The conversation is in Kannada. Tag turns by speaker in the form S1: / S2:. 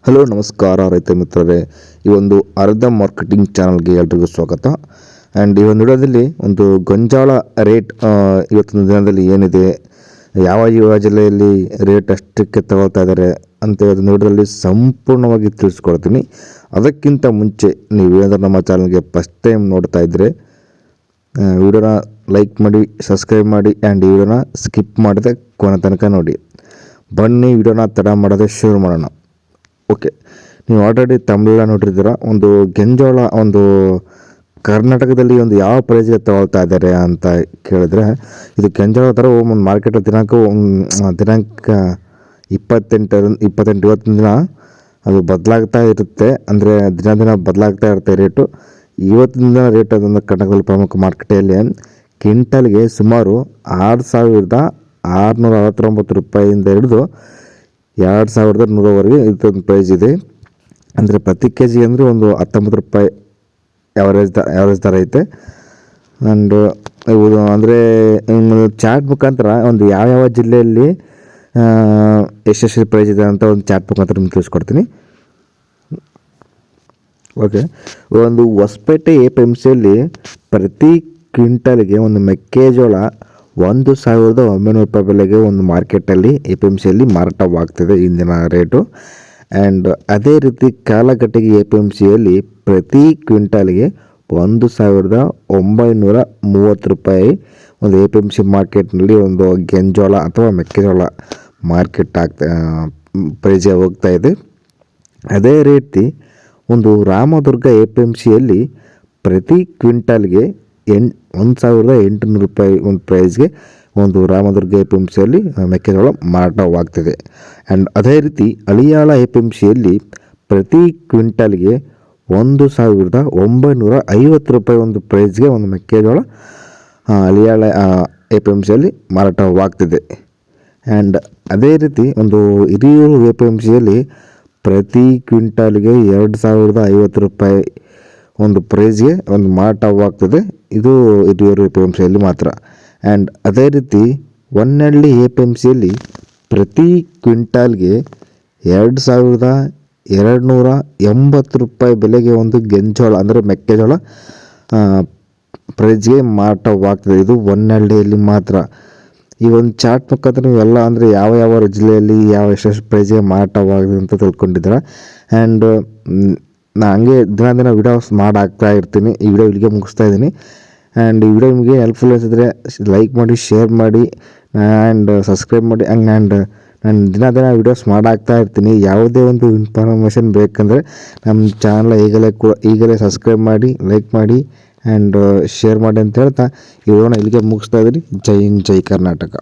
S1: ಹಲೋ ನಮಸ್ಕಾರ ರೈತ ಮಿತ್ರರೇ. ಈ ಒಂದು ಅರ್ಧ ಮಾರ್ಕೆಟಿಂಗ್ ಚಾನಲ್ಗೆ ಎಲ್ರಿಗೂ ಸ್ವಾಗತ. ಆ್ಯಂಡ್ ಈ ಒಂದು ವಿಡಿಯೋದಲ್ಲಿ ಒಂದು ಗೊಂಜಾಳ ರೇಟ್ ಇವತ್ತಿನ ದಿನದಲ್ಲಿ ಏನಿದೆ, ಯಾವ ಜಿಲ್ಲೆಯಲ್ಲಿ ರೇಟ್ ಅಷ್ಟಕ್ಕೆ ತಗೊಳ್ತಾ ಇದ್ದಾರೆ ಅಂತ ಇವತ್ತಿನ ವಿಡಿಯೋದಲ್ಲಿ ಸಂಪೂರ್ಣವಾಗಿ ತಿಳಿಸ್ಕೊಡ್ತೀನಿ. ಅದಕ್ಕಿಂತ ಮುಂಚೆ ನೀವು ಏನಾದರೂ ನಮ್ಮ ಚಾನಲ್ಗೆ ಫಸ್ಟ್ ಟೈಮ್ ನೋಡ್ತಾ ಇದ್ದರೆ ವಿಡಿಯೋನ ಲೈಕ್ ಮಾಡಿ, ಸಬ್ಸ್ಕ್ರೈಬ್ ಮಾಡಿ ಆ್ಯಂಡ್ ಈ ವಿಡಿಯೋನ ಸ್ಕಿಪ್ ಮಾಡದೆ ಕೊನೆ ತನಕ ನೋಡಿ. ಬನ್ನಿ ವಿಡಿಯೋನ ತಡ ಮಾಡದೆ ಶುರು ಮಾಡೋಣ. ಓಕೆ, ನೀವು ಆಲ್ರೆಡಿ ತಮಿಳೆಲ್ಲ ನೋಡಿರ್ತೀರ. ಒಂದು ಗೆಂಜೋಳ ಒಂದು ಕರ್ನಾಟಕದಲ್ಲಿ ಒಂದು ಯಾವ ಪ್ರೈಸ್ಗೆ ತಗೊಳ್ತಾ ಇದ್ದಾರೆ ಅಂತ ಕೇಳಿದ್ರೆ, ಇದು ಗೆಂಜೋಳ ಥರ ಒಂದು ಮಾರ್ಕೆಟಲ್ಲಿ ದಿನಾಂಕ 28 ಇವತ್ತಿನ ದಿನ ಅದು ಬದಲಾಗ್ತಾ ಇರುತ್ತೆ. ಅಂದರೆ ದಿನ ಬದಲಾಗ್ತಾ ಇರುತ್ತೆ ರೇಟು. ಇವತ್ತಿನ ದಿನ ರೇಟ್ ಅದೊಂದು ಕರ್ನಾಟಕದಲ್ಲಿ ಪ್ರಮುಖ ಮಾರುಕಟ್ಟೆಯಲ್ಲಿ ಕ್ವಿಂಟಲ್ಗೆ ಸುಮಾರು 6,669 ರೂಪಾಯಿಯಿಂದ ಹಿಡಿದು 2,100ವರೆಗೆ ಇದೊಂದು ಪ್ರೈಸ್ ಇದೆ. ಅಂದರೆ ಪ್ರತಿ ಕೆ ಜಿ ಅಂದರೆ ಒಂದು 19 ರೂಪಾಯಿ ಯಾವರೇಜ್ ಥರ ಐತೆ. ಆ್ಯಂಡ್ ಅಂದರೆ ಚಾರ್ಟ್ ಮುಖಾಂತರ ಒಂದು ಯಾವ ಜಿಲ್ಲೆಯಲ್ಲಿ ಎಷ್ಟೆಷ್ಟು ಪ್ರೈಸ್ ಇದೆ ಅಂತ ಒಂದು ಚಾರ್ಟ್ ಮುಖಾಂತರ ನಿಮ್ಗೆ ತಿಳಿಸ್ಕೊಡ್ತೀನಿ. ಓಕೆ, ಒಂದು ಹೊಸಪೇಟೆ APMCಯಲ್ಲಿ ಪ್ರತಿ ಕ್ವಿಂಟಲ್ಗೆ ಒಂದು ಮೆಕ್ಕೆಜೋಳ 1,900 ರೂಪಾಯಿ ಬೆಲೆಗೆ ಒಂದು ಮಾರ್ಕೆಟಲ್ಲಿ APMCಯಲ್ಲಿ ಮಾರಾಟವಾಗ್ತಿದೆ ಇಂದಿನ ರೇಟು. ಆ್ಯಂಡ್ ಅದೇ ರೀತಿ ಕಾಲಘಟ್ಟಿಗೆ APMCಯಲ್ಲಿ ಪ್ರತಿ ಕ್ವಿಂಟಲ್ಗೆ 1,930 ರೂಪಾಯಿ ಒಂದು APMC ಮಾರ್ಕೆಟ್ನಲ್ಲಿ ಒಂದು ಗೆಂಜೋಳ ಅಥವಾ ಮೆಕ್ಕೆಜೋಳ ಮಾರ್ಕೆಟ್ ಪ್ರೈಸ್ಗೆ ಹೋಗ್ತಾ ಇದೆ. ಅದೇ ರೀತಿ ಒಂದು ರಾಮದುರ್ಗ APMCಯಲ್ಲಿ ಪ್ರತಿ ಕ್ವಿಂಟಲ್ಗೆ 1,800 ರೂಪಾಯಿ ಒಂದು ಪ್ರೈಸ್ಗೆ ಒಂದು ರಾಮದುರ್ಗ APMCಯಲ್ಲಿ ಮೆಕ್ಕೆಜೋಳ ಮಾರಾಟವಾಗ್ತಿದೆ. ಆ್ಯಂಡ್ ಅದೇ ರೀತಿ ಅಳಿಯಾಳ APMCಯಲ್ಲಿ ಪ್ರತಿ ಕ್ವಿಂಟಲ್ಗೆ 1,950 ರೂಪಾಯಿ ಒಂದು ಪ್ರೈಸ್ಗೆ ಒಂದು ಮೆಕ್ಕೆಜೋಳ ಅಳಿಯಾಳ APMCಯಲ್ಲಿ ಮಾರಾಟವಾಗ್ತಿದೆ. ಆ್ಯಂಡ್ ಅದೇ ರೀತಿ ಒಂದು ಹಿರಿಯೂರು APMCಯಲ್ಲಿ ಪ್ರತಿ ಕ್ವಿಂಟಲ್ಗೆ 2,050 ರೂಪಾಯಿ ಒಂದು ಪ್ರೈಸ್ಗೆ ಒಂದು ಮಾರಾಟವಾಗ್ತದೆ. ಇದು ಹಿರಿಯೂರು APMCಯಲ್ಲಿ ಮಾತ್ರ. ಆ್ಯಂಡ್ ಅದೇ ರೀತಿ ಹೊನ್ನಳ್ಳಿ APMCಯಲ್ಲಿ ಪ್ರತಿ ಕ್ವಿಂಟಾಲ್ಗೆ 2,280 ರೂಪಾಯಿ ಬೆಲೆಗೆ ಒಂದು ಗೆಂಜೋಳ ಅಂದರೆ ಮೆಕ್ಕೆಜೋಳ ಪ್ರೈಸ್ಗೆ ಮಾರಾಟವಾಗ್ತದೆ. ಇದು ಹೊನ್ನಳ್ಳಿಯಲ್ಲಿ ಮಾತ್ರ. ಈ ಒಂದು ಚಾರ್ಟ್ ಮುಖಾಂತರ ನೀವೆಲ್ಲ ಅಂದರೆ ಯಾವ ಜಿಲ್ಲೆಯಲ್ಲಿ ಎಷ್ಟೆಷ್ಟು ಪ್ರೈಸ್ಗೆ ಮಾರಾಟವಾಗಿದೆ ಅಂತ ತಿಳ್ಕೊಂಡಿದ್ದೀರ. ಆ್ಯಂಡ್ ನಾನು ಹಂಗೆ ದಿನ ವೀಡಿಯೋಸ್ ಮಾಡಾಕ್ತಾ ಇರ್ತೀನಿ. ಈ ವಿಡಿಯೋ ಇಲ್ಲಿಗೆ ಮುಗಿಸ್ತಾ ಇದ್ದೀನಿ. ಆ್ಯಂಡ್ ಈ ವಿಡಿಯೋ ನಿಮಗೆ ಹೆಲ್ಪ್ಫುಲ್ ಅನಿಸಿದ್ರೆ ಲೈಕ್ ಮಾಡಿ, ಶೇರ್ ಮಾಡಿ ಆ್ಯಂಡ್ ಸಬ್ಸ್ಕ್ರೈಬ್ ಮಾಡಿ. ಆ್ಯಂಡ್ ನಾನು ದಿನ ವೀಡಿಯೋಸ್ ಮಾಡಾಕ್ತಾ ಇರ್ತೀನಿ. ಯಾವುದೇ ಒಂದು ಇನ್ಫಾರ್ಮೇಷನ್ ಬೇಕಂದರೆ ನಮ್ಮ ಚಾನಲ್ ಈಗಲೇ ಸಬ್ಸ್ಕ್ರೈಬ್ ಮಾಡಿ, ಲೈಕ್ ಮಾಡಿ ಆ್ಯಂಡ್ ಶೇರ್ ಮಾಡಿ ಅಂತ ಹೇಳ್ತಾ ಈ ವಿಡಿಯೋನ ಇಲ್ಲಿಗೆ ಮುಗಿಸ್ತಾ ಇದ್ದೀನಿ. ಜೈ ಹಿಂದ್, ಜೈ ಕರ್ನಾಟಕ.